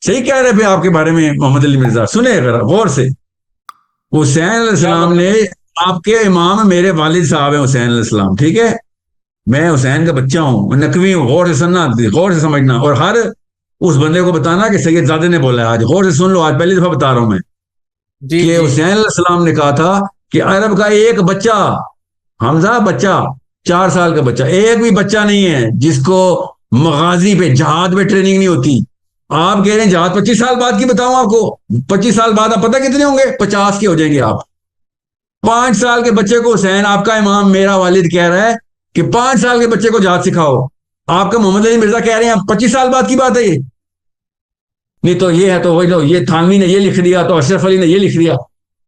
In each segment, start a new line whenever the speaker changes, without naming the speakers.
صحیح کہہ رہے تھے آپ کے بارے میں محمد علی مرزا. سنیں ذرا غور سے. حسین علیہ
کیا
السلام نے،
مطلب؟
آپ کے امام میرے والد صاحب ہیں حسین علیہ السلام، ٹھیک ہے؟ میں حسین کا بچہ ہوں، میں نقوی ہوں. غور سے سننا، غور سے سمجھنا، اور ہر اس بندے کو بتانا کہ سید زادے نے بولا ہے. آج غور سے سن لو، آج پہلی دفعہ بتا رہا ہوں میں
جی
کہ
جی
حسین علیہ السلام نے کہا تھا کہ عرب کا ایک بچہ، حمزہ بچہ، 4 سال کا بچہ، ایک بھی بچہ نہیں ہے جس کو مغازی پہ، جہاد میں ٹریننگ نہیں ہوتی. آپ کہہ رہے ہیں جہاد 25 سال بعد کی بتاؤں آپ کو؟ 25 سال بعد آپ پتہ کتنے ہوں گے؟ 50 کے ہو جائیں گے آپ. 5 سال کے بچے کو حسین، آپ کا امام میرا والد کہہ رہا ہے کہ 5 سال کے بچے کو جہاد سکھاؤ. آپ کا محمد علی مرزا کہہ رہے ہیں 25 سال بعد کی بات ہے یہ. نہیں تو یہ ہے تو وہی لو، یہ تھانوی نے یہ لکھ دیا، تو اشرف علی نے یہ لکھ دیا،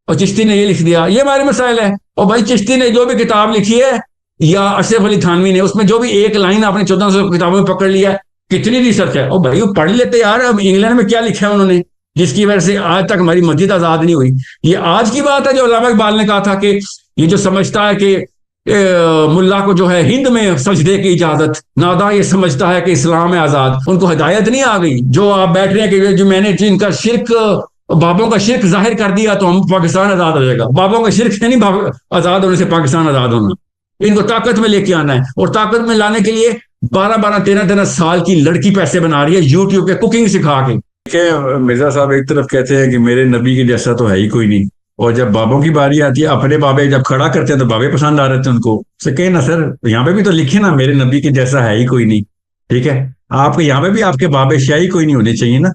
اور چشتی نے یہ لکھ دیا. یہ ہمارے مسائل ہے. اور بھائی چشتی نے جو بھی کتاب لکھی ہے یا اشرف علی تھانوی نے، اس میں جو بھی ایک لائن آپ نے 1400 کتابوں میں پکڑ لیا ہے، کتنی ریسرچ ہے. اور بھائی وہ پڑھ لیتے یار، انگلینڈ میں کیا لکھا ہے انہوں نے جس کی وجہ سے آج تک ہماری مسجد آزاد نہیں ہوئی. یہ آج کی بات ہے جو علامہ اقبال نے کہا تھا کہ یہ جو سمجھتا ہے کہ ملا کو جو ہے ہند میں سجدے کی اجازت، نادا یہ سمجھتا ہے کہ اسلام ہے آزاد. ان کو ہدایت نہیں آ گئی. جو آپ بیٹھ رہے ہیں کہ جو میں نے ان کا شرک، بابوں کا شرک ظاہر کر دیا تو ہم پاکستان آزاد ہو جائے گا. بابوں کا شرک ہے نہیں آزاد ہونے سے پاکستان آزاد ہونا. ان کو طاقت میں لے کے آنا ہے، اور طاقت میں لانے کے لیے 12 13 سال کی لڑکی پیسے بنا رہی ہے یوٹیوب پہ کوکنگ سکھا کے. مرزا صاحب ایک طرف کہتے ہیں کہ میرے نبی کے جیسا تو ہے ہی کوئی نہیں، اور جب بابوں کی باری آتی ہے، اپنے بابے جب کھڑا کرتے ہیں تو بابے پسند آ رہے تھے ان کو. سے کہیں نا سر، یہاں پہ بھی تو لکھے نا میرے نبی کے جیسا ہے ہی کوئی نہیں. ٹھیک ہے، آپ کے یہاں پہ بھی آپ کے بابے شاہی کوئی نہیں ہونے چاہیے نا.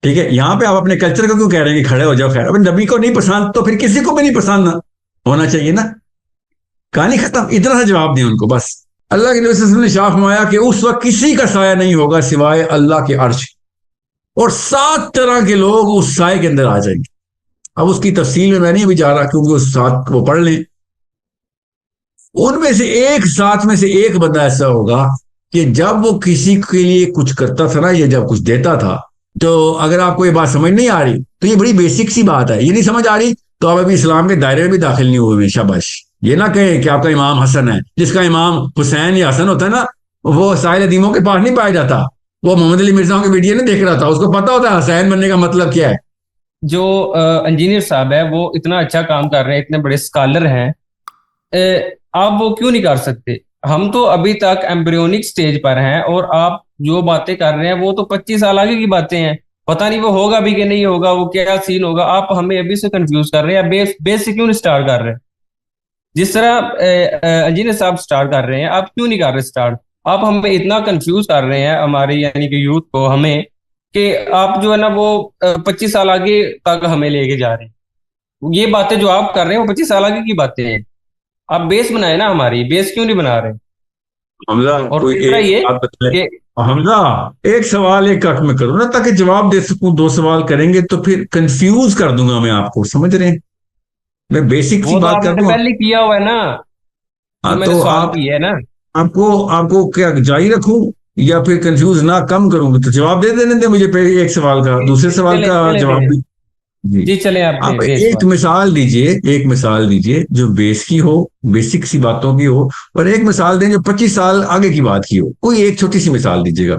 ٹھیک ہے، یہاں پہ آپ اپنے کلچر کو کیوں کہہ رہے ہیں کہ کھڑے ہو جاؤ؟ خیر، اب نبی کو نہیں پسند تو پھر کسی کو بھی نہیں پسند ہونا چاہیے نا. کہانی ختم. اتنا سا جواب دیں ان کو بس. اللہ کے نبی صلی اللہ علیہ وسلم نے شاہ فرمایا کہ اس وقت کسی کا سایہ نہیں ہوگا سوائے اللہ کے عرش، اور 7 طرح کے لوگ اس سائے کے اندر آ جائیں گے. اب اس کی تفصیل میں نہیں ابھی جا رہا کیونکہ اس ساتھ وہ پڑھ لیں. ان میں سے ایک، ساتھ میں سے ایک بندہ ایسا ہوگا کہ جب وہ کسی کے لیے کچھ کرتا تھا نا، یا جب کچھ دیتا تھا، تو اگر آپ کو یہ بات سمجھ نہیں آ رہی تو یہ بڑی بیسک سی بات ہے. یہ نہیں سمجھ آ رہی تو آپ ابھی اسلام کے دائرے میں بھی داخل نہیں ہوئے. شاباش. یہ نہ کہیں کہ آپ کا امام حسن ہے. جس کا امام حسین یا حسن ہوتا ہے نا، وہ سائل ادیموں کے پاس نہیں پایا جاتا. وہ محمد علی مرزا کی ویڈیو نہیں دیکھ رہا تھا، اس کو پتا ہوتا ہے حسین بننے کا مطلب کیا ہے.
جو انجینئر صاحب ہے وہ اتنا اچھا کام کر رہے ہیں، اتنے بڑے اسکالر ہیں، آپ وہ کیوں نہیں کر سکتے؟ ہم تو ابھی تک ایمبریونک سٹیج پر ہیں، اور آپ جو باتیں کر رہے ہیں وہ تو 25 سال آگے کی باتیں ہیں. پتہ نہیں وہ ہوگا بھی کہ نہیں ہوگا، وہ کیا سین ہوگا. آپ ہمیں ابھی سے کنفیوز کر رہے ہیں. بیس سے کیوں نہیں سٹارٹ کر رہے؟ جس طرح انجینئر صاحب سٹارٹ کر رہے ہیں، آپ کیوں نہیں کر رہے سٹارٹ؟ آپ ہمیں اتنا کنفیوز کر رہے ہیں، ہماری یعنی کہ یوتھ کو، ہمیں، کہ آپ جو ہے نا وہ 25 سال آگے تک ہمیں لے کے جا رہے ہیں. یہ باتیں جو آپ کر رہے ہیں وہ 25 سال آگے کی باتیں ہیں. آپ بیس بنائے نا، ہماری بیس کیوں نہیں بنا رہے؟
حمزہ
اور
کوئی
تیسرا
ایک
یہ
بات بتائے.
کہ
حمزہ ایک سوال ایک حق میں کروں نا تاکہ جواب دے سکوں. 2 سوال کریں گے تو پھر کنفیوز کر دوں گا میں آپ کو، سمجھ رہے ہیں؟ میں بیسک سی
وہ تو
بات
آپ
کر
نے
دوں.
پہلے کیا ہوا ہے نا، جو
ہاں
میں
تو
نے سوال
آپ
کیا ہے نا.
آپ کو کیا جاری رکھوں یا پھر کنفیوز نہ کم کروں؟ تو جواب دے دینے دیں مجھے پہلے ایک سوال کا، دوسرے سوال
چلے
کا
چلے
جواب
دیں.
بھی. جی.
جی چلیں، آپ
آپ
دے
ایک
سوال.
مثال دیجئے، ایک مثال دیجئے جو بیس کی ہو، بیسک سی باتوں کی ہو، اور ایک مثال دیں جو 25 سال آگے کی بات کی ہو. کوئی ایک چھوٹی سی مثال دیجیے گا.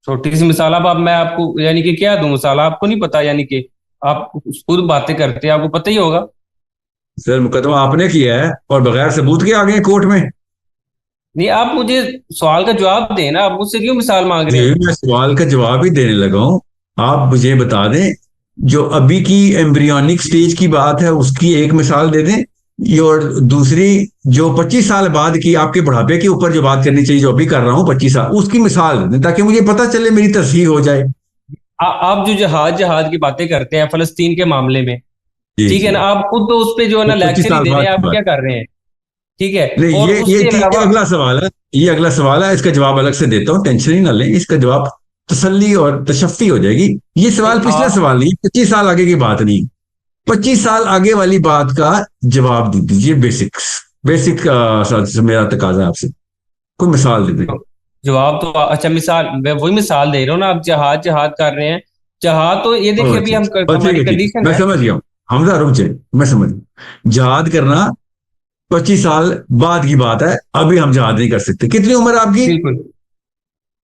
چھوٹی سی مثال؟ اب میں آپ کو یعنی کہ کیا دوں مثال؟ آپ کو نہیں پتا؟ یعنی کہ آپ خود باتیں کرتے ہیں، آپ کو پتہ ہی ہوگا.
سر مقدمہ آپ نے کیا ہے اور بغیر ثبوت کے آ گئے ہیں کورٹ میں.
نہیں، آپ مجھے سوال کا جواب دیں نا. آپ مجھ سے کیوں مثال مانگ رہے
جی،
ہیں؟
میں سوال کا جواب ہی دینے لگا ہوں. آپ مجھے بتا دیں جو ابھی کی ایمبریونک سٹیج کی بات ہے اس کی ایک مثال دے دیں، اور دوسری جو 25 سال بعد کی آپ کے بڑھاپے کے اوپر جو بات کرنی چاہیے جو ابھی کر رہا ہوں 25 سال، اس کی مثال دے دیں تاکہ مجھے پتہ چلے، میری تصحیح ہو جائے.
آپ جو جہاد کی باتیں کرتے ہیں فلسطین کے معاملے میں،
جی
ٹھیک ہے
جی.
نا، آپ خود تو اس پہ جو ہے
وہ
نا
پچیس
لیکچر ہی
سال
دے رہے
بعد
ہیں.
کی
آپ
بات.
کیا کر رہے ہیں؟ ٹھیک ہے.
نہیں،
اور اس کے
یہ
علاوہ
اگلا سوال ہے. یہ اگلا سوال ہے، اس کا جواب الگ سے دیتا ہوں، ٹینشن ہی نہ لیں. اس کا جواب تسلی اور تشفی ہو جائے گی. یہ سوال پچھلا
آپ
سوال نہیں، 25 سال آگے کی بات نہیں. 25 سال آگے والی بات کا جواب دے دیجیے. بیسک میرا تقاضا ہے آپ سے. کوئی مثال دے دیں.
جواب تو اچھا مثال، میں وہی مثال دے رہا ہوں نا. آپ جہاد کر رہے ہیں. جہاد تو یہ دیکھیں ابھی ہم
ٹھیک
ہماری
ہے ٹھیک ہے،
کنڈیشن
میں
ہے.
سمجھ گیا ہوں. حمزہ رک جائے، میں سمجھ گیا. جہاد کرنا 25 سال بعد کی بات ہے، ابھی ہم جہاد نہیں کر سکتے. کتنی عمر آپ کی؟
بالکل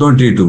22।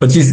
25,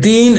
3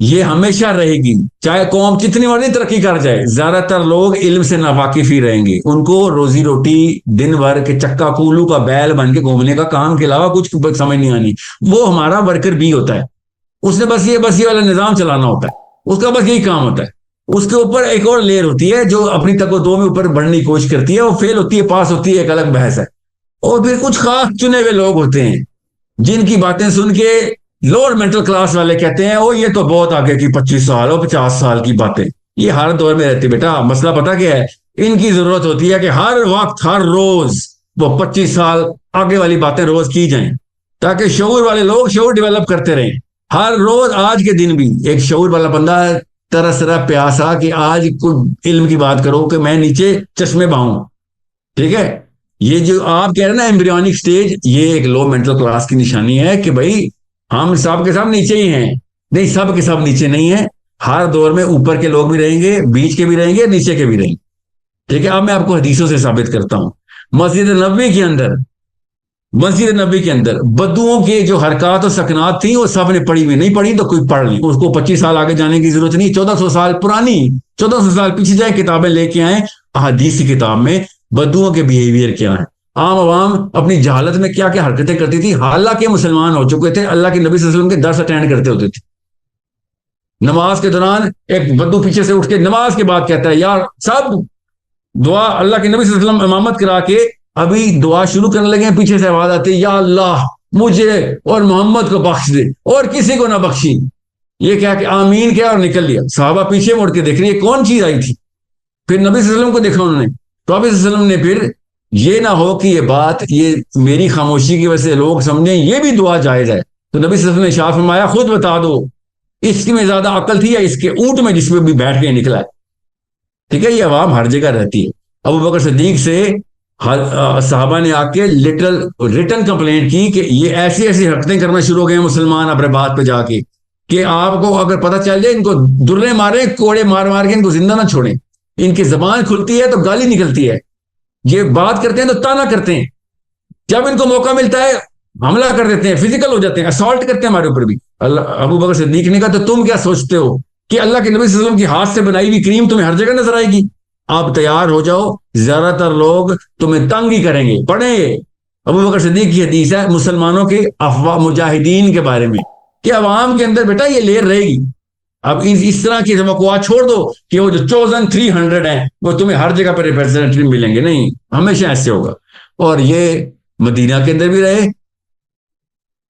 یہ ہمیشہ رہے گی، چاہے قوم جتنی مرضی ترقی کر جائے، زیادہ تر لوگ علم سے ناواقف ہی رہیں گے. ان کو روزی روٹی دن بھر کے چکا کولو کا بیل بن کے گھومنے کا کام کے علاوہ کچھ سمجھ نہیں آنی. وہ ہمارا ورکر بھی ہوتا ہے، اس نے بس یہ والا نظام چلانا ہوتا ہے، اس کا بس یہی کام ہوتا ہے. اس کے اوپر ایک اور لیئر ہوتی ہے جو اپنی تک و دو میں اوپر بڑھنے کی کوشش کرتی ہے، وہ فیل ہوتی ہے، پاس ہوتی ہے، ایک الگ بحث ہے. اور پھر کچھ خاص چنے ہوئے لوگ ہوتے ہیں جن کی باتیں سن کے لوور مینٹل کلاس والے کہتے ہیں وہ یہ تو بہت آگے کی 25 سال اور 50 سال کی باتیں. یہ ہر دور میں رہتی بیٹا. مسئلہ پتا کیا ہے؟ ان کی ضرورت ہوتی ہے کہ ہر وقت ہر روز وہ 25 سال آگے والی باتیں روز کی جائیں، تاکہ شعور والے لوگ شعور ڈیولپ کرتے رہیں. ہر روز آج کے دن بھی ایک شعور والا بندہ ترس رہا پیاسا کہ آج کوئی علم کی بات کرو کہ میں نیچے چشمے بہاؤں. ٹھیک ہے؟ یہ جو آپ کہہ رہے ہیں نا ایمبریونک سٹیج، یہ ایک لو مینٹل کلاس کی نشانی ہے کہ بھائی ہم سب کے سب نیچے ہی ہیں. نہیں، سب کے سب نیچے نہیں ہیں. ہر دور میں اوپر کے لوگ بھی رہیں گے، بیچ کے بھی رہیں گے، نیچے کے بھی رہیں گے. ٹھیک ہے؟ اب میں آپ کو حدیثوں سے ثابت کرتا ہوں. مسجد نبوی کے اندر بدوؤں کے جو حرکات و سکنات تھیں وہ سب نے پڑھی ہوئی. نہیں پڑھی تو کوئی پڑھ لیں، اس کو 25 سال آگے جانے کی ضرورت نہیں. 1400 سال پرانی، 1400 سال پیچھے جائیں، کتابیں لے کے آئیں. احادیث کی کتاب میں بدوؤں کے بیہیویئر کیا ہیں، عام عوام اپنی جہالت میں کیا کیا حرکتیں کرتی تھی، حالانکہ مسلمان ہو چکے تھے، اللہ کے نبی صلی اللہ علیہ وسلم کے درس اٹینڈ کرتے ہوتے تھے. نماز کے دوران ایک بدو پیچھے سے اٹھ کے نماز کے بعد کہتا ہے یار سب دعا، اللہ کے نبی صلی اللہ علیہ وسلم امامت کرا کے ابھی دعا شروع کرنے لگے ہیں، پیچھے سے آواز آتی ہے یا اللہ مجھے اور محمد کو بخش دے اور کسی کو نہ بخشی. یہ کہا کہ آمین کیا اور نکل لیا. صحابہ پیچھے مڑ کے دیکھ رہے ہیں کون چیز آئی تھی. پھر نبی صلی اللہ علیہ وسلم کو دیکھا انہوں نے، تو نبی صلی اللہ علیہ وسلم نے پھر یہ نہ ہو کہ یہ بات یہ میری خاموشی کی وجہ سے لوگ سمجھیں یہ بھی دعا جائز ہے، تو نبی صلی اللہ علیہ وسلم نے ارشاد فرمایا خود بتا دو اس میں زیادہ عقل تھی یا اس کے اونٹ میں جس میں بھی بیٹھ کے نکلا ہے. ٹھیک ہے؟ یہ عوام ہر جگہ رہتی ہے. ابو بکر صدیق سے صحابہ نے آ کے ریٹن کمپلینٹ کی کہ یہ ایسی ایسی حرکتیں کرنا شروع ہو گئے مسلمان اپنے بات پہ جا کے کہ آپ کو اگر پتہ چل جائے ان کو درے مارے، کوڑے مار مار کے ان کو زندہ نہ چھوڑیں. ان کی زبان کھلتی ہے تو گالی نکلتی ہے، یہ بات کرتے ہیں تو تانا کرتے ہیں، جب ان کو موقع ملتا ہے حملہ کر دیتے ہیں، فزیکل ہو جاتے ہیں، اسالٹ کرتے ہیں ہمارے اوپر بھی. ابو بکر صدیق نے کہا تو تم کیا سوچتے ہو کہ اللہ کے نبی صلی اللہ علیہ وسلم کی ہاتھ سے بنائی ہوئی کریم تمہیں ہر جگہ نظر آئے گی؟ آپ تیار ہو جاؤ، زیادہ تر لوگ تمہیں تنگ ہی کریں گے. پڑھیں ابو بکر صدیق کی حدیث ہے مسلمانوں کے افواہ مجاہدین کے بارے میں کہ عوام کے اندر بیٹا یہ لیر رہے گی. اب اس طرح کی توقعات چھوڑ دو کہ وہ جو چوزن 300 ہیں وہ تمہیں ہر جگہ پہ ریپرزینٹیو ملیں گے. نہیں، ہمیشہ ایسے ہوگا. اور یہ مدینہ کے اندر بھی رہے،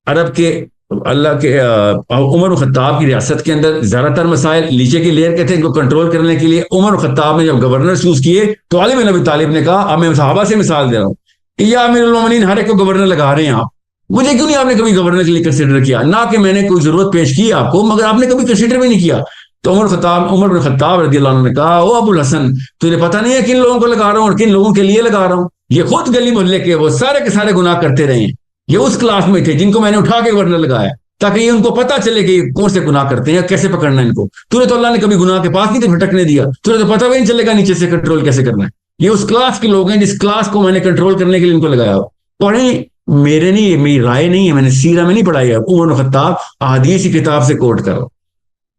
عرب کے اللہ کے عمر الخطاب کی ریاست کے اندر زیادہ تر مسائل نیچے کی لیئر کے تھے، ان کو کنٹرول کرنے کے لیے عمر الخطاب نے جب گورنر چوز کیے تو علی بن ابی طالب نے کہا، اب میں صحابہ سے مثال دے رہا ہوں کہ یا امیر المومنین ہر ایک کو گورنر لگا رہے ہیں آپ، مجھے کیوں نہیں آپ نے کبھی گورنر کے لیے کنسیڈر کیا؟ نہ کہ میں نے کوئی ضرورت پیش کی آپ کو، مگر آپ نے کبھی کنسیڈر بھی نہیں کیا. تو عمر بن خطاب رضی اللہ عنہ نے کہا او ابو الحسن تجھے پتہ نہیں ہے کن لوگوں کو لگا رہا ہوں اور کن لوگوں کے لیے لگا رہا ہوں؟ یہ خود گلی محلے کے وہ سارے کے سارے گناہ کرتے رہے ہیں، یہ اس کلاس میں تھے جن کو میں نے اٹھا کے گورنر لگایا تاکہ یہ ان کو پتہ چلے کہ کون سے گناہ کرتے ہیں، کیسے پکڑنا ہے ان کو. تو نے تو اللہ نے کبھی گناہ کے پاس نہیں بھٹکنے دیا، تو نے تو پتہ بھی نہیں چلے گا نیچے سے کنٹرول کیسے کرنا ہے. یہ اس کلاس کے لوگ ہیں جس کلاس کو میں نے کنٹرول کرنے کے لیے ان کو لگایا. پڑھیں، میرے نہیں، میری رائے نہیں ہے، میں نے سیرہ میں نہیں پڑھائی ہے. عمر بن خطاب احادیث کی کتاب سے کوٹ کرو.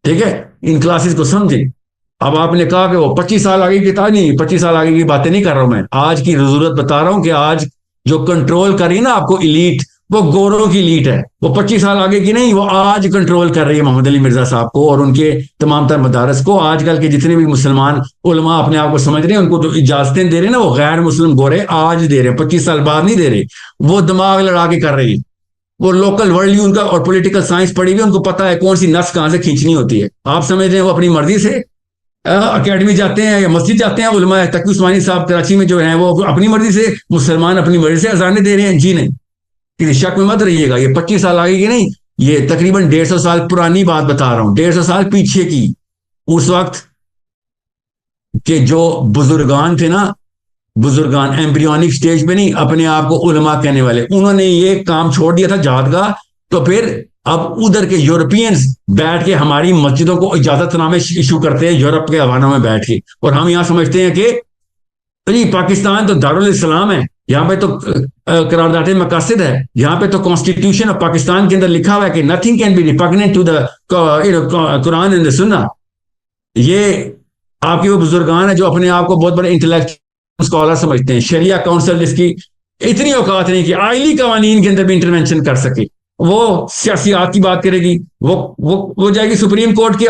ٹھیک ہے؟ ان کلاسز کو سمجھیں. اب آپ نے کہا کہ وہ 25 سال آگے کی کتاب نہیں، 25 سال آگے کی باتیں نہیں کر رہا ہوں میں، آج کی ضرورت بتا رہا ہوں کہ آج جو کنٹرول کر رہی ہے نا آپ کو ایلیٹ، وہ گوروں کی لیٹ ہے، وہ 25 سال آگے کی نہیں، وہ آج کنٹرول کر رہی ہے محمد علی مرزا صاحب کو اور ان کے تمام تر مدارس کو. آج کل کے جتنے بھی مسلمان علماء اپنے آپ کو سمجھ رہے ہیں، ان کو جو اجازتیں دے رہے ہیں نا وہ غیر مسلم گورے آج دے رہے ہیں، 25 سال بعد نہیں دے رہے. وہ دماغ لڑا کے کر رہی ہے، وہ لوکل ورلڈ ان کا اور پولیٹیکل سائنس پڑھی ہوئی، ان کو پتا ہے کون سی نس کہاں سے کھینچنی ہوتی ہے. آپ سمجھ رہے ہیں وہ اپنی مرضی سے اکیڈمی جاتے ہیں یا مسجد جاتے ہیں؟ علماء تقی عثمانی صاحب کراچی میں جو ہیں وہ اپنی مرضی سے، مسلمان اپنی مرضی سے اذانیں دے رہے ہیں؟ جی نہیں، کسی شک میں مت رہیے گا. یہ 25 سال آگے کی نہیں، یہ تقریباً 150 سال پرانی بات بتا رہا ہوں، 150 سال پیچھے کی. اس وقت کہ جو بزرگان تھے نا، بزرگان ایمبریونک سٹیج پہ نہیں، اپنے آپ کو علماء کہنے والے، انہوں نے یہ کام چھوڑ دیا تھا جہاد کا. تو پھر اب ادھر کے یورپینز بیٹھ کے ہماری مسجدوں کو اجازت نامے ایشو کرتے ہیں یورپ کے حوالوں میں بیٹھ کے، اور ہم یہاں سمجھتے ہیں کہ جی پاکستان تو دارالاسلام ہے، یہاں پہ تو قرارداد مقاصد ہے، یہاں پہ تو کانسٹیٹیوشن آف پاکستان کے اندر لکھا ہوا ہے کہ nothing can be repugnant to the Quran and the Sunnah. یہ آپ کے وہ بزرگان ہیں جو اپنے آپ کو بہت بڑے انٹلیکچوئل اسکالر سمجھتے ہیں. شریعہ کونسل جس کی اتنی اوقات نہیں کہ آئلی قوانین کے اندر بھی انٹرونشن کر سکے، وہ سیاسیات کی بات کرے گی، وہ جائے گی سپریم کورٹ کی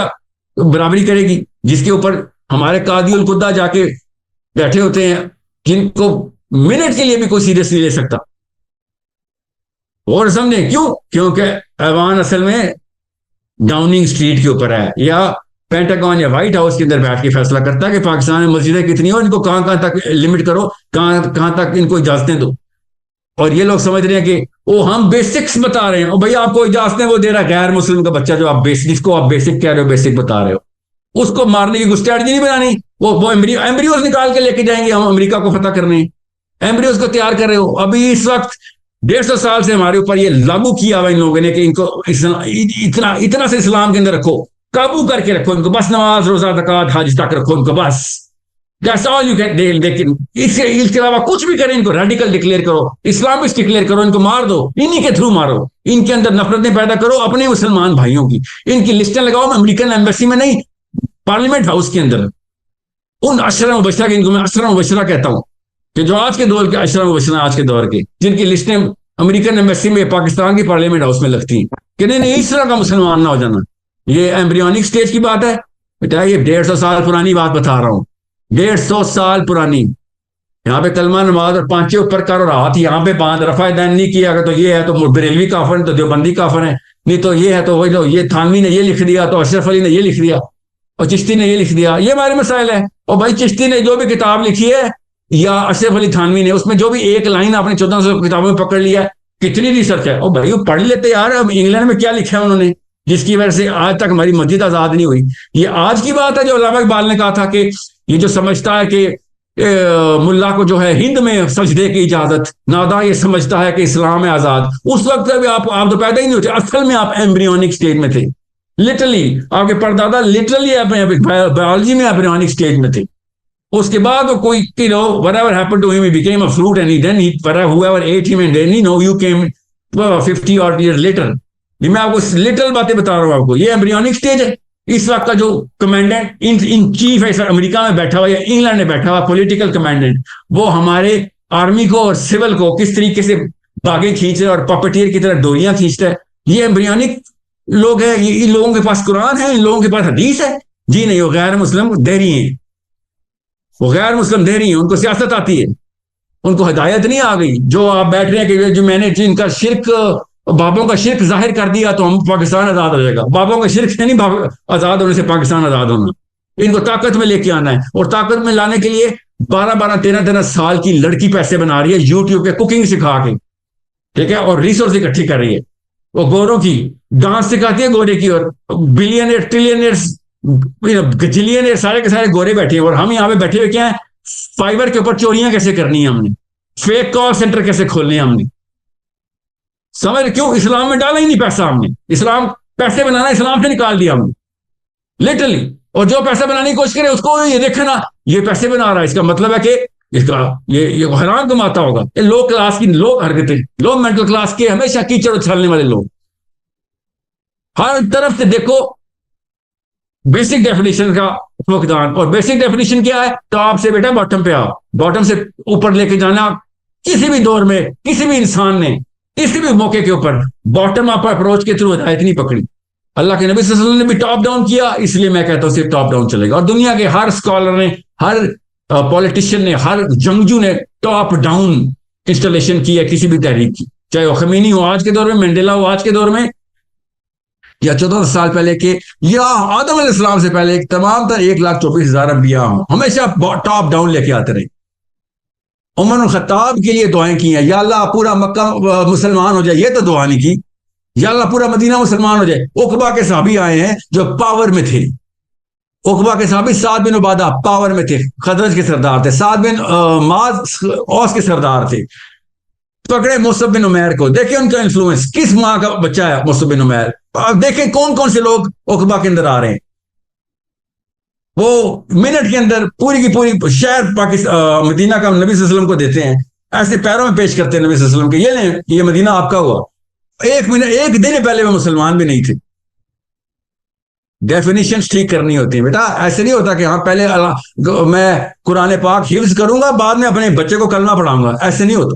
برابری کرے گی، جس کے اوپر ہمارے قاضی القدہ جا کے بیٹھے ہوتے ہیں، جن کو منٹ کے لیے بھی کوئی سیریس نہیں لے سکتا. اور سمجھیں کیونکہ ایوان اصل میں ڈاؤننگ سٹریٹ کے اوپر ہے، یا پینٹاگون یا وائٹ ہاؤس کے اندر بیٹھ کے فیصلہ کرتا ہے کہ پاکستان میں مسجدیں کتنی ہو، ان کو کہاں تک لمٹ کرو، کہاں تک ان کو اجازتیں دو. اور یہ لوگ سمجھ رہے ہیں کہ ہم بیسکس بتا رہے ہیں، بھائی آپ کو اجازتیں وہ دے رہا ہے غیر مسلم کا بچہ جو آپ جس کو آپ بیسک کہہ رہے ہو، بیسک بتا رہے ہو، اس کو مارنے کی اسٹریٹجی نہیں بنانی. وہ ایمبریوز نکال کے لے کے جائیں گے، ہم امریکہ کو فتح کرنے ہیں، ایمبریوز کو تیار کر رہے ہو. ابھی اس وقت 150 سال سے ہمارے اوپر یہ لاگو کیا ہوا ان لوگوں نے کہ ان کو اتنا سے اسلام کے اندر رکھو، قابو کر کے رکھو ان کو، بس نماز روزہ زکوٰۃ حج تک رکھو ان کو، بس That's all you can. لیکن اس کے علاوہ کچھ بھی کریں، ان کو ریڈیکل ڈکلیئر کرو، اسلامسٹ ڈکلیئر کرو، ان کو مار دو، انہی کے تھرو مارو، ان کے اندر نفرتیں پیدا کرو اپنے مسلمان بھائیوں کی، ان کی لسٹیں لگاؤ، امریکن ایمبیسی میں نہیں، پارلیمنٹ ہاؤس کے اندر. ان اشرا مبشرہ کے، ان کو میں اشرا مبشرہ کہتا ہوں، کہ جو آج کے دور کے اشرا مبشرہ، آج کے دور کے، جن کی لسٹیں امریکن ایمبیسی میں، پاکستان کی پارلیمنٹ ہاؤس میں لگتی ہیں، کہ نہیں اس طرح کا مسلمان نہ ہو جانا. یہ ایمبریونک سٹیج کی بات ہے بیٹا، یہ 150 سال پرانی بات بتا رہا ہوں، 150 سال پرانی. یہاں پہ کلمہ نماز اور پانچے اوپر کر، اور ہاتھ یہاں پہ باندھ، رفع دین نہیں کیا اگر تو یہ ہے تو بریلوی کافر ہے، تو دیوبندی کافر ہے، نہیں تو یہ ہے تو وہی، تو یہ تھانوی نے یہ لکھ دیا، تو اشرف علی نے یہ لکھ دیا، اور چشتی نے یہ لکھ دیا. یہ ہمارے مسائل ہیں. اور بھائی چشتی نے جو بھی کتاب لکھی ہے یا اشرف علی تھانوی نے، اس میں جو بھی ایک لائن آپ نے 1400 کتابوں میں پکڑ لیا، کتنی ریسرچ ہے. اور بھائی وہ پڑھ لیتے یار، اب انگلینڈ میں کیا لکھا ہے انہوں نے، جس کی وجہ سے آج تک ہماری مسجد آزاد نہیں ہوئی. یہ آج کی بات ہے جو علامہ اقبال نے کہا تھا کہ یہ جو سمجھتا ہے کہ ملا کو جو ہے ہند میں سجدے کی اجازت، نادا یہ سمجھتا ہے کہ اسلام ہے آزاد. اس وقت بھی آپ تو پیدا ہی نہیں ہوتے، اصل میں آپ ایمبریونک سٹیج میں تھے. لٹرلی آپ کے پردادا لٹرلی بایولوجی میں ایمبریونک سٹیج میں تھے. اس کے بعد وہ کوئی whatever happened to him, he became a fruit, and then whoever ate him, and then you came 50 odd years later. میں آپ کو لٹرل باتیں بتا رہا ہوں آپ کو. یہ ایمبریونک سٹیج ہے. اس وقت کا جو کمانڈنٹ ان چیف ہے امریکہ میں بیٹھا ہوا یا انگلینڈ میں بیٹھا ہوا پولیٹیکل کمانڈنٹ، وہ ہمارے آرمی کو اور سول کو کس طریقے سے باغیں کھینچ رہے اور پپٹیر کی طرح ڈوریاں کھینچتا ہے. یہ ایمبریونک لوگ ہیں. ان لوگوں کے پاس قرآن ہے، ان لوگوں کے پاس حدیث ہے؟ جی نہیں، وہ غیر مسلم دہری ہیں، وہ غیر مسلم دہری ہیں. ان کو سیاست آتی ہے، ان کو ہدایت نہیں آ گئی. جو آپ بیٹھ رہے ہیں کہ جو میں نے جن کا شرک، بابوں کا شرک ظاہر کر دیا تو ہم پاکستان آزاد ہو جائے گا. بابوں کا شرک سے نہیں آزاد ہونے سے پاکستان آزاد ہونا. ان کو طاقت میں لے کے آنا ہے، اور طاقت میں لانے کے لیے 12-13 سال کی لڑکی پیسے بنا رہی ہے یوٹیوب پہ کوکنگ سکھا کے، ٹھیک ہے، اور ریسورس اکٹھی کر رہی ہے. وہ گوروں کی ڈانس سکھاتی ہے، گورے کی، اور بلینئر ٹریلینئر گجلینئر سارے کے سارے گورے بیٹھے ہیں، اور ہم یہاں پہ بیٹھے ہوئے کیا ہیں، فائبر کے اوپر چوریاں کیسے کرنی ہیں ہم نے، فیک کال سینٹر کیسے کھولنے ہیں ہم نے. سمجھ کیوں؟ اسلام میں ڈالا ہی نہیں پیسہ ہم نے. اسلام پیسے بنانا اسلام سے نکال دیا ہم نے لٹرلی. اور جو پیسہ بنانے کی کوشش کرے اس کو یہ دیکھے نا، یہ پیسے بنا رہا ہے، اس کا مطلب ہے کہ اس کا یہ حیران کماتا ہوگا. یہ لو کلاس کی لوگ حرکتیں، لو مینٹل کلاس کے ہمیشہ کیچڑ اچھالنے والے لوگ. ہر طرف سے دیکھو بیسک ڈیفینیشن کا فقدان. اور بیسک ڈیفینیشن کیا ہے؟ ٹاپ سے بیٹا باٹم پہ آ، باٹم سے اوپر لے کے جانا. کسی بھی دور میں کسی بھی انسان نے کسی بھی موقع کے اوپر باٹم اپ اپروچ کے تھرو ہدایت نہیں پکڑی. اللہ کے نبی صلی اللہ علیہ وسلم نے بھی ٹاپ ڈاؤن کیا، اس لیے میں کہتا ہوں صرف ٹاپ ڈاؤن چلے گا. اور دنیا کے ہر اسکالر نے، ہر پولیٹیشین نے، ہر جنگجو نے ٹاپ ڈاؤن انسٹالیشن کی ہے کسی بھی تحریک کی، چاہے وہ خمینی ہو آج کے دور میں، مینڈیلا ہو آج کے دور میں، یا 14 سال پہلے کے، یا آدم علیہ السلام سے پہلے تمام تر 1,24,000 انبیاء ہوں، ہمیشہ ٹاپ ڈاؤن لے کے آتے رہے. عمر الخطاب کے لیے دعائیں کی ہیں، یا اللہ پورا مکہ مسلمان ہو جائے، یہ تو دعا نہیں کی. یا اللہ پورا مدینہ مسلمان ہو جائے. عقبہ کے صحابی آئے ہیں جو پاور میں تھے. عقبہ کے صحابی سعد بن عبادہ پاور میں تھے، خزرج کے سردار تھے. سعد بن معاذ اوس کے سردار تھے. پکڑے مصعب بن عمیر کو، دیکھیں ان کا انفلوئنس، کس ماں کا بچہ ہے مصعب بن عمیر. دیکھیں کون کون سے لوگ عقبہ کے اندر آ رہے ہیں. وہ منٹ کے اندر پوری کی پوری شہر پاکستان مدینہ کا نبی صلی اللہ علیہ وسلم کو دیتے ہیں، ایسے پیروں میں پیش کرتے ہیں نبی صلی اللہ علیہ وسلم کے، یہ لیں یہ مدینہ آپ کا ہوا۔ ایک منٹ ایک دن پہلے وہ مسلمان بھی نہیں تھے۔ ڈیفینیشنز ٹھیک کرنی ہوتی ہیں بیٹا، ایسے نہیں ہوتا کہ ہاں پہلے میں قرآن پاک حفظ کروں گا بعد میں اپنے بچے کو کلمہ پڑھاؤں گا، ایسے نہیں ہوتا۔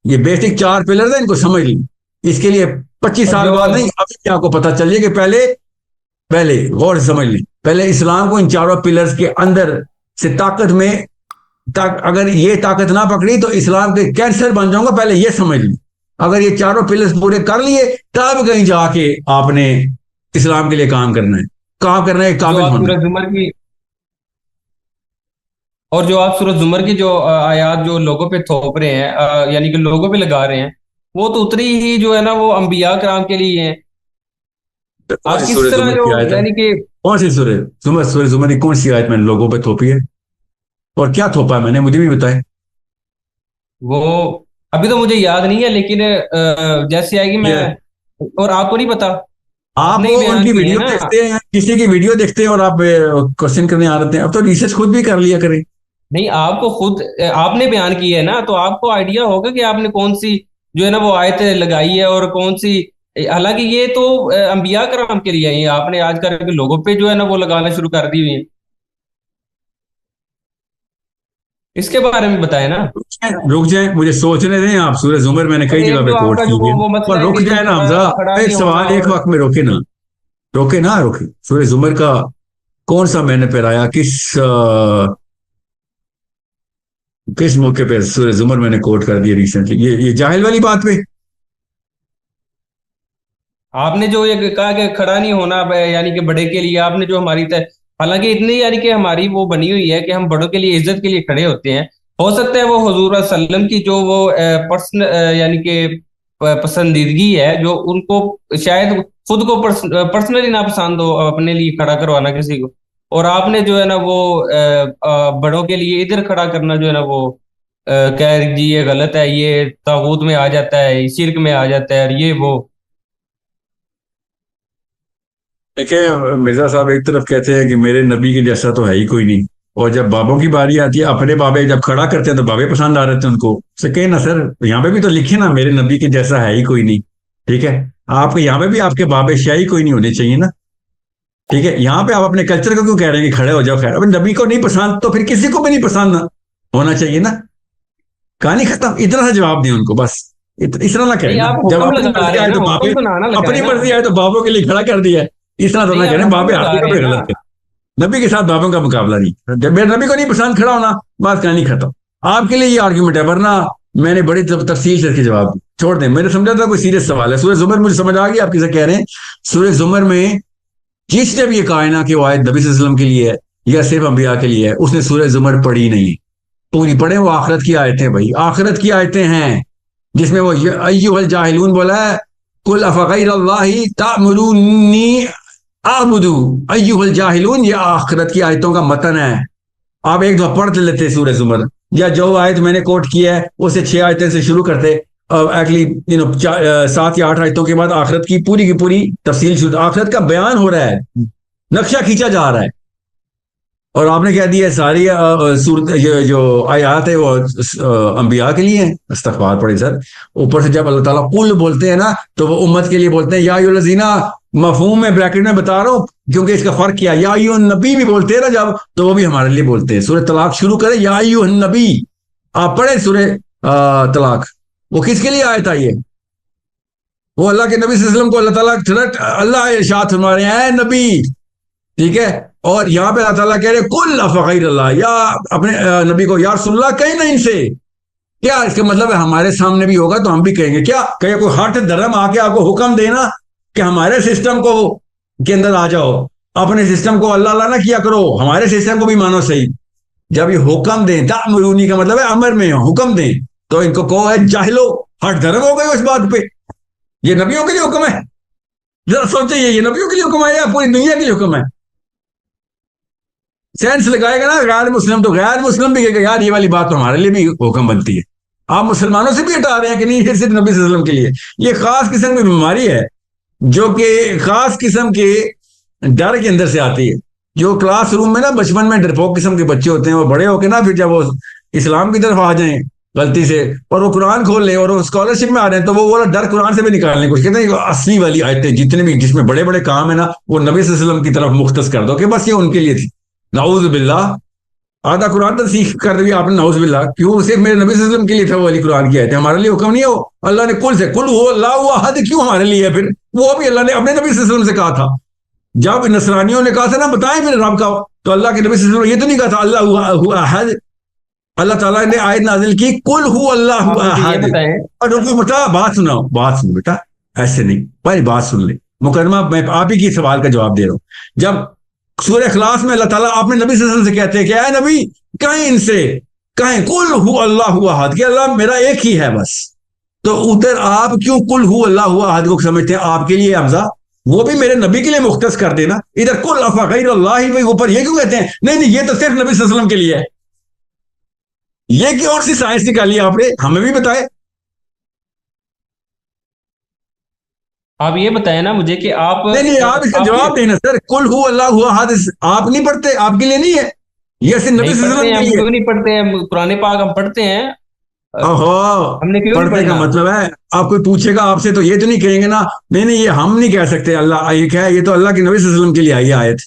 یہ بیسک 4 پلر ہیں، ان کو سمجھ لیں۔ اس کے لیے 25 سال بعد نہیں، ابھی بھی آپ کو پتہ چلیے کہ پہلے غور سے سمجھ لیں، پہلے اسلام کو ان 4 پلرز کے اندر سے طاقت میں، اگر یہ طاقت نہ پکڑی تو اسلام کے کینسر بن جاؤں گا، پہلے یہ سمجھ لیں۔ اگر یہ 4 پلرز پورے کر لیے تب کہیں جا کے آپ نے اسلام کے لیے کام کرنا ہے کامل ہونا ہے۔
اور جو آپ سورۃ زمر کی جو آیات جو لوگوں پہ تھوپ رہے ہیں، یعنی کہ لوگوں پہ لگا رہے ہیں، وہ تو اتری ہی جو ہے نا وہ انبیاء کرام کے لیے ہیں۔ آپ کس طرح جو یعنی کہ
کون سی سورۃ زمر کی کون سی آیت میں نے لوگوں پہ تھوپی ہے اور کیا تھوپا ہے میں نے، مجھے بھی بتائے۔
وہ ابھی تو مجھے یاد نہیں ہے، لیکن جیسے آئے گی میں، اور آپ کو نہیں پتا،
آپ ان کی ویڈیو دیکھتے ہیں، کسی کی ویڈیو دیکھتے ہیں اور آپ کوشچن کرنے آ رہے ہیں۔ اب تو ریسرچ خود بھی کر لیا کریں۔
نہیں، آپ کو خود آپ نے بیان کی ہے نا، تو آپ کو آئیڈیا ہوگا کہ آپ نے کون سی جو ہے نا وہ آیت لگائی ہے اور کون سی، حالانکہ یہ تو انبیاء کرام کے لیے ہے، آپ نے آج کل کے لوگوں پہ جو ہے نا وہ لگانا شروع کر دی ہوئی ہیں۔ اس کے بارے میں بتائیں نا۔
رک جائیں، مجھے سوچنے دیں آپ۔ سورۃ زمر میں نے کئی جگہ پہ کوٹ کی ہے، رک جائیں نا حمزہ، ایک سوال ایک وقت میں روکے نا، سورۃ زمر کا کون سا میں نے پہرایا، کس موقع پہ سورۃ زمر میں نے کوٹ کر دیا ریسنٹلی، یہ جاہل والی بات پہ؟
آپ نے جو یہ کہا کہ کھڑا نہیں ہونا یعنی کہ بڑے کے لیے، آپ نے جو ہماری حالانکہ اتنی یعنی کہ ہماری وہ بنی ہوئی ہے کہ ہم بڑوں کے لیے عزت کے لیے کھڑے ہوتے ہیں۔ ہو سکتا ہے وہ حضور صلی اللہ علیہ وسلم کی جو وہ یعنی کہ پسندیدگی ہے، جو ان کو شاید خود کو پرسنلی نہ پسند ہو اپنے لیے کھڑا کروانا کسی کو، اور آپ نے جو ہے نا وہ بڑوں کے لیے ادھر کھڑا کرنا جو ہے نا وہ کہہ جی یہ غلط ہے، یہ طاغوت میں آ جاتا ہے، شرک میں آ جاتا ہے، یہ وہ۔
دیکھیں مرزا صاحب، ایک طرف کہتے ہیں کہ میرے نبی کے جیسا تو ہے ہی کوئی نہیں، اور جب بابوں کی باری آتی ہے، اپنے بابے جب کھڑا کرتے ہیں تو بابے پسند آ رہے تھے ان کو، سے کہیں نا سر یہاں پہ بھی تو لکھے نا میرے نبی کے جیسا ہے ہی کوئی نہیں، ٹھیک ہے؟ آپ کے یہاں پہ بھی آپ کے بابے شاہی کوئی نہیں ہونے چاہیے نا، ٹھیک ہے؟ یہاں پہ آپ اپنے کلچر کو کیوں کہہ رہے ہیں کہ کھڑے ہو جاؤ؟ خیر، اب نبی کو نہیں پسند تو پھر کسی کو بھی نہیں پسند ہونا چاہیے نا، کہانی ختم۔ اتنا سا جواب دیں ان کو بس، اس طرح نہ کریں نا، جب اپنی مرضی آئے تو بابے، اپنی مرضی آئے تو بابوں کے لیے کھڑا کر دیا ہے، اس طرح تو نہ کہہ رہے بابے ہاتھ پہ غلط ہے، نبی کے ساتھ بابوں کا مقابلہ نہیں، جب میرے نبی کو نہیں پسند کھڑا ہونا، بات کہانی ختم۔ آپ کے لیے یہ آرگیومنٹ ہے، ورنہ میں نے بڑی تفصیل سے اس کے جواب دی، چھوڑ دیں، میں نے سمجھا تھا کوئی سیریس سوال ہے۔ سورۃ زمر مجھے سمجھ آ گئی آپ کسے کہہ رہے ہیں۔ سورۃ زمر میں جس نے بھی یہ کہا نا کہ وہ آیت نبی صلی اللہ علیہ وسلم کے لیے ہے یا صرف انبیاء کے لیے ہے، اس نے سورۃ زمر پڑھی نہیں، پوری پڑھیں، وہ آخرت کی آیتیں، بھائی آخرت کی آیتیں ہیں، جس میں وہ ایھا الجاہلون بولا ہے، قل افغیر اللہ تأمرونی اعبد ایھا الجاہلون، یہ آخرت کی آیتوں کا متن ہے۔ آپ ایک دفعہ پڑھ لیتے سورۃ زمر، یا جو آیت میں نے کوٹ کیا ہے اسے 6 آیتیں سے شروع کرتے، ایکچولی 7 یا 8 آیتوں کے بعد آخرت کی پوری تفصیل شروع، آخرت کا بیان ہو رہا ہے، نقشہ کھینچا جا رہا ہے، اور آپ نے کہہ دیا ساری صورت جو آیات ہے وہ انبیاء کے لیے ہیں۔ استغفار پڑے سر، اوپر سے جب اللہ تعالیٰ قل بولتے ہیں نا تو وہ امت کے لیے بولتے ہیں، یا ایھا الذین، مفہوم میں بریکٹ میں بتا رہا ہوں کیونکہ اس کا فرق کیا، یا ایھا النبی بھی بولتے ہیں نا جب، تو وہ بھی ہمارے لیے بولتے ہیں۔ سورہ طلاق شروع کرے یا ایھا النبی، آپ پڑھیں سورہ طلاق، وہ کس کے لیے آیت آئی ہے؟ وہ اللہ کے نبی صلی اللہ علیہ وسلم کو اللہ تعالیٰ اللہ ارشاد فرما رہے ہیں اے نبی، ٹھیک ہے؟ اور یہاں پہ اللہ تعالیٰ کہہ رہے کل افغیر اللہ، یا اپنے نبی کو یا رسول اللہ کہیں نا ان سے، کیا اس کا مطلب ہے ہمارے سامنے بھی ہوگا تو ہم بھی کہیں گے؟ کیا کہ کوئی ہٹ دھرم آ کے آپ کو حکم دینا کہ ہمارے سسٹم کو کے اندر آ جاؤ، اپنے سسٹم کو اللہ اللہ نہ کیا کرو، ہمارے سسٹم کو بھی مانو صحیح۔ جب یہ حکم دیں، تأمرونی کا مطلب ہے امر میں حکم دیں، تو ان کو کہو ہے جاہلو، ہٹ دھرم ہو گئے اس بات پہ، یہ نبیوں کے لیے حکم ہے؟ ذرا سوچیں، یہ نبیوں کے لیے حکم ہے یا پوری دنیا کے لیے حکم ہے؟ سینس لگائے گا نا غیر مسلم، تو غیر مسلم بھی کہے گا یار یہ والی بات تو ہمارے لیے بھی حکم بنتی ہے، آپ مسلمانوں سے بھی ہٹا رہے ہیں کہ نہیں یہ صرف نبی صلی اللہ علیہ وسلم کے لیے۔ یہ خاص قسم کی بیماری ہے جو کہ خاص قسم کے ڈر کے اندر سے آتی ہے، جو کلاس روم میں نا بچپن میں ڈرپوک قسم کے بچے ہوتے ہیں، وہ بڑے ہو کے نا پھر جب وہ اسلام کی طرف آ جائیں غلطی سے اور وہ قرآن کھول لیں اور وہ اسکالرشپ میں آ رہے ہیں، تو وہ والا ڈر قرآن سے بھی نکالنے کو کہتے ہیں کہ اصلی والی آیتیں جتنے بھی جس میں بڑے بڑے کام ہیں نا وہ نبی صلی اللہ علیہ وسلم کی طرف مختص کر دو کہ بس یہ ان کے لیے تھی. نعوذ باللہ، آدھا قرآن تصحیح کر دیا آپ نے، نعوذ باللہ. کیوں؟ صرف میرے نبی صلی اللہ علیہ وسلم کے لیے تھا وہ والی قرآن کی آیتیں، ہمارے لیے حکم نہیں ہے وہ. اللہ نے کل سے کل ہو اللہ احد کیوں ہمارے لیے ہے؟ پھر وہ بھی اللہ نے اپنے نبی صلی اللہ علیہ وسلم سے کہا تھا. جب نصرانیوں نے کہا تھا نا بتائیں پھر رب کا، تو اللہ کے نبی صلی اللہ علیہ وسلم یہ تو نہیں کہا تھا اللہ احد. اللہ تعالیٰ نے آیت نازل کی کل ہو اللہ احد. اور بیٹا بات سناؤ، بات سنو بیٹا، ایسے نہیں، پہلے بات سن لیں مکرمہ. میں آپ ہی کی سوال کا جواب دے رہا ہوں. جب سورہ اخلاص میں اللہ تعالیٰ آپ نے نبی صلی اللہ علیہ وسلم سے کہتے ہیں کہ اے نبی کہیں ان سے کہیں کل ہو اللہ احد، کہ اللہ میرا ایک ہی ہے بس، تو ادھر آپ کیوں کل ہو اللہ احد کو سمجھتے ہیں آپ کے لیے حمزہ؟ وہ بھی میرے نبی کے لیے مختص کر دینا. ادھر کل افغیر اللہ اوپر یہ کیوں کہتے ہیں؟ نہیں یہ تو صرف نبی صلی اللہ علیہ وسلم کے لیے ہے. یہ کی اور سی سائنس نکالی آپ نے، ہمیں بھی بتائے.
آپ یہ بتائیں نا مجھے کہ آپ
نہیں آپ اس کا جواب دیں نا سر. کل ہو اللہ احد آپ نہیں پڑھتے، آپ کے لیے نہیں ہے، یہ صرف نبی صلی اللہ علیہ وسلم کے لیے.
کیوں نہیں پڑھتے ہیں؟ قرآن پاک ہم پڑھتے ہیں.
ہم نے پڑھنے کا مطلب ہے آپ کوئی پوچھے گا آپ سے تو یہ تو نہیں کہیں گے نا نہیں یہ ہم نہیں کہہ سکتے اللہ یہ کیا ہے، یہ تو اللہ کے نبی صلی اللہ علیہ وسلم کے لیے آئی آیت.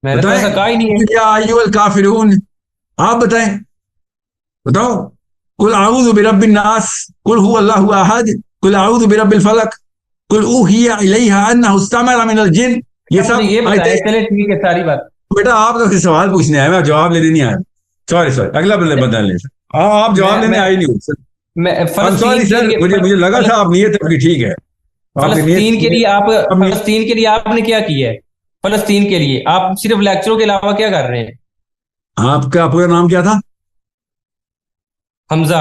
میں نے ایسا کہا ہی نہیں ہے.
یا ایھا الکافرون، آپ بتائیں، بتاؤ. قل اعوذ برب الناس، قل هو اللہ احد، قل اعوذ برب الفلق، قل اوحی الی انہ استمع من الجن. یہ سب
یہ بتائیں. چلے ٹھیک ہے ساری بات.
بیٹا آپ تو سوال پوچھنے آئے، میں جواب لینے نہیں آیا. سوری اگلا بندہ لے سر. آپ جواب لینے آئے نہیں ہو سر. مجھے لگا تھا آپ نیت آپ کی ٹھیک ہے.
فلسطین کے لیے آپ نے کیا کیا ہے؟ فلسطین کے لیے آپ صرف لیکچروں کے علاوہ کیا کر رہے ہیں؟
آپ کا پورا نام کیا تھا؟
حمزہ.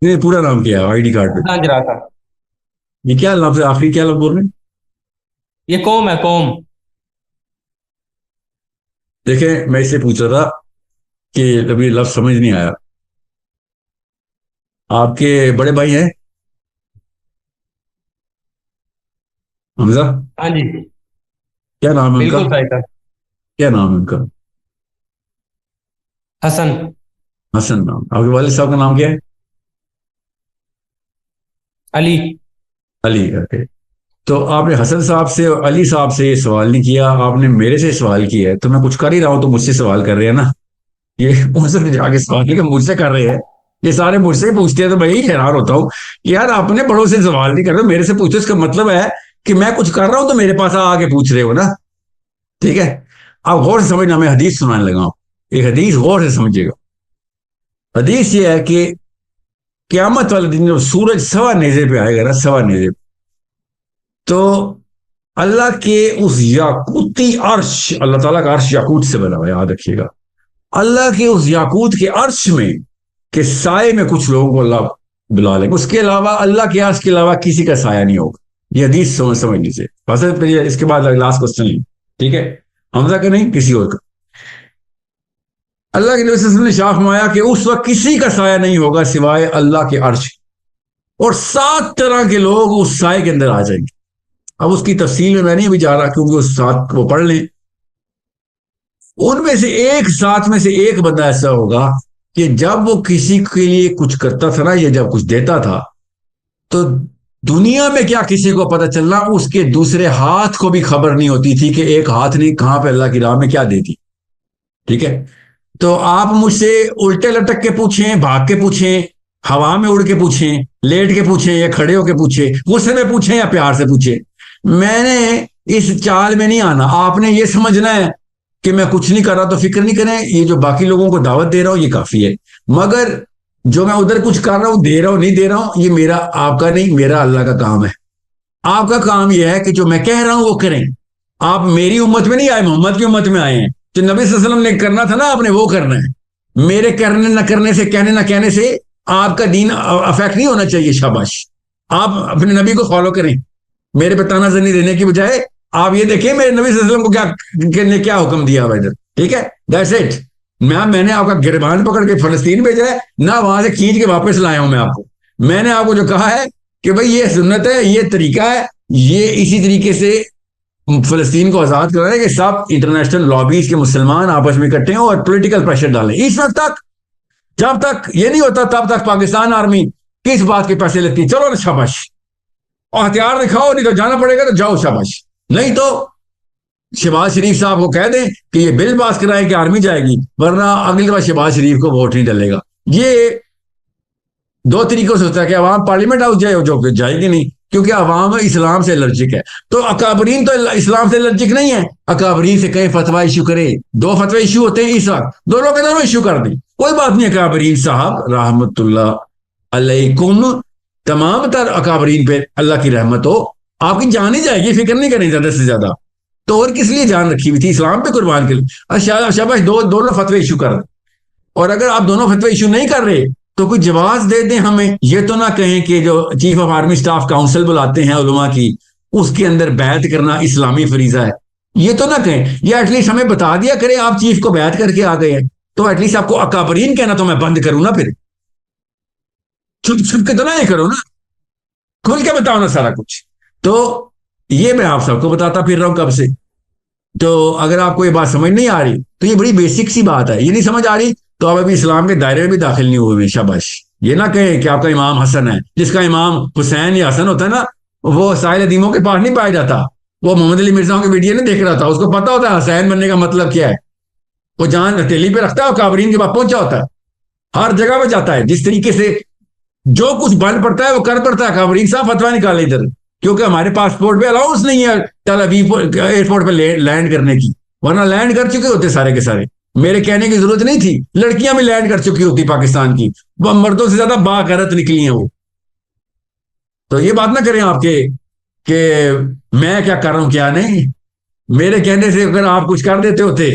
نہیں پورا نام کیا ہے آئی ڈی کارڈ پہ؟
تھا.
یہ کیا لفظ ہے آخری، کیا لفظ بول رہے ہیں؟
یہ قوم ہے، قوم.
دیکھیں میں اس سے پوچھ رہا تھا کہ کبھی لفظ سمجھ نہیں آیا. آپ کے بڑے بھائی ہیں حمزہ؟
ہاں جی.
کیا نام ہے ان کا؟
بالکل صحیح تھا.
کیا نام ہے ان کا؟
حسن.
حسن نام. آپ کے والد صاحب کا نام کیا ہے؟
علی.
علی. اوکے. تو آپ نے حسن صاحب سے اور علی صاحب سے یہ سوال نہیں کیا، آپ نے میرے سے سوال کیا ہے. تو میں کچھ کر ہی رہا ہوں تو مجھ سے سوال کر رہے ہیں نا. یہ ان سے جا کے سوال نہیں کہ مجھ سے کر رہے ہیں، یہ سارے مجھ سے پوچھتے ہیں. تو میں یہی حیران ہوتا ہوں کہ یار اپنے بڑوں سے سوال نہیں کر رہے، میرے سے پوچھتے. اس کا مطلب ہے کہ میں کچھ کر رہا ہوں تو میرے پاس آ کے پوچھ رہے ہو نا. ٹھیک ہے، آپ غور سے سمجھنا. میں حدیث سنانے لگا ہوں، ایک حدیث غور سے سمجھے گا. حدیث یہ ہے کہ قیامت والے دن جب سورج سوا نیزے پہ آئے گا نا، سوا نیزے پہ، تو اللہ کے اس یاقوتی عرش، اللہ تعالیٰ کا عرش یاقوت سے بنا ہوا ہے، یاد رکھیے گا. اللہ کے اس یاقوت کے عرش میں کہ سائے میں کچھ لوگوں کو اللہ بلا لیں گے، اس کے علاوہ اللہ کے عرش کے علاوہ کسی کا سایہ نہیں ہوگا. یہ حدیث سمجھ لیجیے. اس کے بعد لاسٹ کوسچن نہیں، ٹھیک ہے، حمزہ کا نہیں کسی اور کا. اللہ کے نبی صلی اللہ علیہ وسلم نے شاہ فرمایا کہ اس وقت کسی کا سایہ نہیں ہوگا سوائے اللہ کے عرش، اور 7 طرح کے لوگ اس سائے کے اندر آ جائیں گے. اب اس کی تفصیل میں نہیں ابھی جا رہا کیونکہ اس 7 وہ پڑھ لیں. ان میں سے ایک 7 میں سے ایک بندہ ایسا ہوگا کہ جب وہ کسی کے لیے کچھ کرتا تھا نا، یہ جب کچھ دیتا تھا تو دنیا میں کیا کسی کو پتہ چلنا، اس کے دوسرے ہاتھ کو بھی خبر نہیں ہوتی تھی کہ ایک ہاتھ نے کہاں پہ اللہ کی راہ میں کیا دیتی. ٹھیک ہے، تو آپ مجھ سے الٹے لٹک کے پوچھیں، بھاگ کے پوچھیں، ہوا میں اڑ کے پوچھیں، لیٹ کے پوچھیں یا کھڑے ہو کے پوچھیں، غصے میں پوچھیں یا پیار سے پوچھیں، میں نے اس چال میں نہیں آنا. آپ نے یہ سمجھنا ہے کہ میں کچھ نہیں کر رہا تو فکر نہیں کریں، یہ جو باقی لوگوں کو دعوت دے رہا ہوں یہ کافی ہے. مگر جو میں ادھر کچھ کر رہا ہوں، دے رہا ہوں نہیں دے رہا ہوں، یہ میرا آپ کا نہیں، میرا اللہ کا کام ہے. آپ کا کام یہ ہے کہ جو میں کہہ رہا ہوں وہ کریں. آپ میری امت میں نہیں آئے، محمد کی امت میں آئے ہیں. جو نبی صلی اللہ علیہ وسلم نے کرنا تھا نا آپ نے وہ کرنا ہے. میرے کرنے نہ کرنے سے، کہنے نہ کہنے سے آپ کا دین افیکٹ نہیں ہونا چاہیے. شاباش، آپ اپنے نبی کو فالو کریں. میرے پہ تانا زنی دینے کی بجائے آپ یہ دیکھیں میرے نبی صلی اللہ علیہ وسلم کو نے کیا حکم دیا ہوا ادھر. ٹھیک ہے، دیٹس اٹ. میں نے آپ کا گربان پکڑ کے فلسطین بھیجا ہے نہ، وہاں سے کھینچ کے واپس لایا ہوں. میں نے آپ کو جو کہا ہے کہ بھئی یہ سنت ہے، یہ طریقہ ہے، یہ اسی طریقے سے فلسطین کو آزاد کروانا ہے کہ سب انٹرنیشنل لابیز کے مسلمان آپس میں اکٹھے ہوں اور پولیٹیکل پریشر ڈالیں. اس وقت تک جب تک یہ نہیں ہوتا تب تک پاکستان آرمی کس بات کے پیسے لیتی ہے؟ چلو نا شاباش، اور ہتھیار دکھاؤ، نہیں تو جانا پڑے گا تو جاؤ شاباش. نہیں تو شہباز شریف صاحب کو کہہ دیں کہ یہ بل پاس کرائیں کہ آرمی جائے گی، ورنہ اگلی دفعہ شہباز شریف کو ووٹ نہیں ڈلے گا. یہ دو طریقوں سے ہوتا ہے کہ عوام پارلیمنٹ ہاؤس جائے، جو کہ جائے گی نہیں کیونکہ عوام اسلام سے الرجک ہے. تو اکابرین تو اسلام سے الرجک نہیں ہے، اکابرین سے کہیں فتویٰ ایشو کرے. 2 فتوے ایشو ہوتے ہیں اس وقت، دونوں کے دونوں ایشو کر دیں، کوئی بات نہیں. اکابرین صاحب رحمت اللہ علیکم، تمام تر اکابرین پہ اللہ کی رحمت ہو، آپ کی جان ہی جائے گی، فکر نہیں کریں زیادہ سے زیادہ. تو اور کس لیے جان رکھی ہوئی تھی؟ اسلام پہ قربان کے لیے. شاباش، دونوں فتوے ایشو کر دیں. اور اگر آپ دونوں فتوے ایشو نہیں کر رہے تو کوئی جواز دے دیں ہمیں. یہ تو نہ کہیں کہ جو chief of army staff council بلاتے ہیں علماء کی، اس کے اندر بیعت کرنا اسلامی فریضہ ہے، یہ تو نہ کہیں. یہ ایٹ لیسٹ ہمیں بتا دیا کریں آپ چیف کو بیعت کر کے آ گئے ہیں، تو ایٹ لیسٹ آپ کو اکابرین کہنا تو میں بند کروں نا. پھر چھپ چھپ کے تو نہ یہ کرو نا، کھل کے بتاؤ نا سارا کچھ. تو یہ میں آپ سب کو بتاتا پھر رہا ہوں کب سے. تو اگر آپ کو یہ بات سمجھ نہیں آ رہی تو یہ بڑی بیسک سی بات ہے. یہ نہیں سمجھ آ رہی تو آپ ابھی اسلام کے دائرے میں بھی داخل نہیں ہوئے. شاباش. یہ نہ کہیں کہ آپ کا امام حسن ہے، جس کا امام حسین یا حسن ہوتا ہے نا، وہ ساحل ادیموں کے پاس نہیں پایا جاتا. وہ محمد علی مرزا کی ویڈیو نہیں دیکھ رہا تھا، اس کو پتا ہوتا ہے حسین بننے کا مطلب کیا ہے. وہ جان ہتھیلی پہ رکھتا ہے اور کابرین کے پاس پہنچا ہوتا ہے، ہر جگہ پہ جاتا ہے. جس طریقے سے جو کچھ بن پڑتا ہے وہ کر پڑتا ہے. کابرین صاحب فتویٰ نکالے ادھر، کیونکہ ہمارے پاسپورٹ پہ الاؤنس نہیں ہے ٹیل اویو ایئرپورٹ پہ لینڈ کرنے کی، ورنہ لینڈ کر چکے ہوتے سارے کے سارے. میرے کہنے کی ضرورت نہیں تھی، لڑکیاں بھی لینڈ کر چکی ہوتی پاکستان کی، وہ مردوں سے زیادہ باغیرت نکلی ہیں وہ. تو یہ بات نہ کریں آپ کے کہ میں کیا کر رہا ہوں کیا نہیں. میرے کہنے سے اگر آپ کچھ کر دیتے ہوتے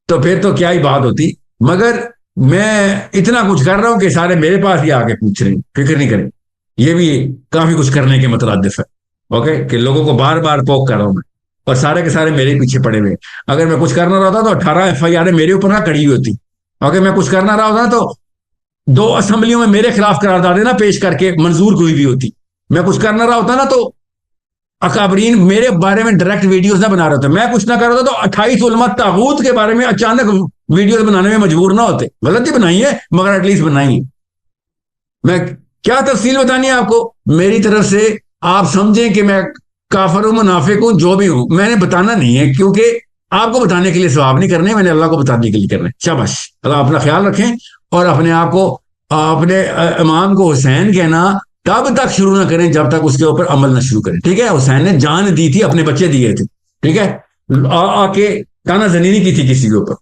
تو پھر تو کیا ہی بات ہوتی. مگر میں اتنا کچھ کر رہا ہوں کہ سارے میرے پاس ہی آ کے پوچھ رہے ہیں. فکر نہیں کریں، یہ بھی کافی کچھ کرنے کے مترادف ہے. اوکے، کہ لوگوں کو بار بار پوک کر رہا ہوں میں، اور سارے کے سارے میرے پیچھے پڑے ہوئے. اگر میں کچھ کرنا رہا ہوتا تو 18 FIR میرے اوپر نہ کڑی ہوئی ہوتی. اگر میں کچھ کرنا رہا ہوتا تو 2 اسمبلیوں میں میرے خلاف قراردادیں نہ پیش کر کے منظور ہوئی بھی ہوتی. میں کچھ کرنا رہا ہوتا نا تو اکابرین میرے بارے میں ڈائریکٹ ویڈیوز نہ بنا رہے ہوتے. میں کچھ نہ کر رہا ہوتا تو 28 علماء طاغوت کے بارے میں اچانک ویڈیوز بنانے میں مجبور نہ ہوتے. غلطی بنائی ہے مگر ایٹ لیسٹ بنائی ہے. میں کیا تفصیل بتانی ہے آپ کو میری طرف سے؟ آپ سمجھیں کہ میں کافر ہوں، منافق ہوں، جو بھی ہوں، میں نے بتانا نہیں ہے، کیونکہ آپ کو بتانے کے لیے ثواب نہیں کرنے، میں نے اللہ کو بتانے کے لیے کرنا ہے. شاباش. اللہ اپنا خیال رکھیں اور اپنے آپ کو، اپنے امام کو حسین کہنا تب تک شروع نہ کریں جب تک اس کے اوپر عمل نہ شروع کریں. ٹھیک ہے؟ حسین نے جان دی تھی، اپنے بچے دیے تھے. ٹھیک ہے؟ آ کے تانا زنی نہیں کی تھی کسی کے اوپر.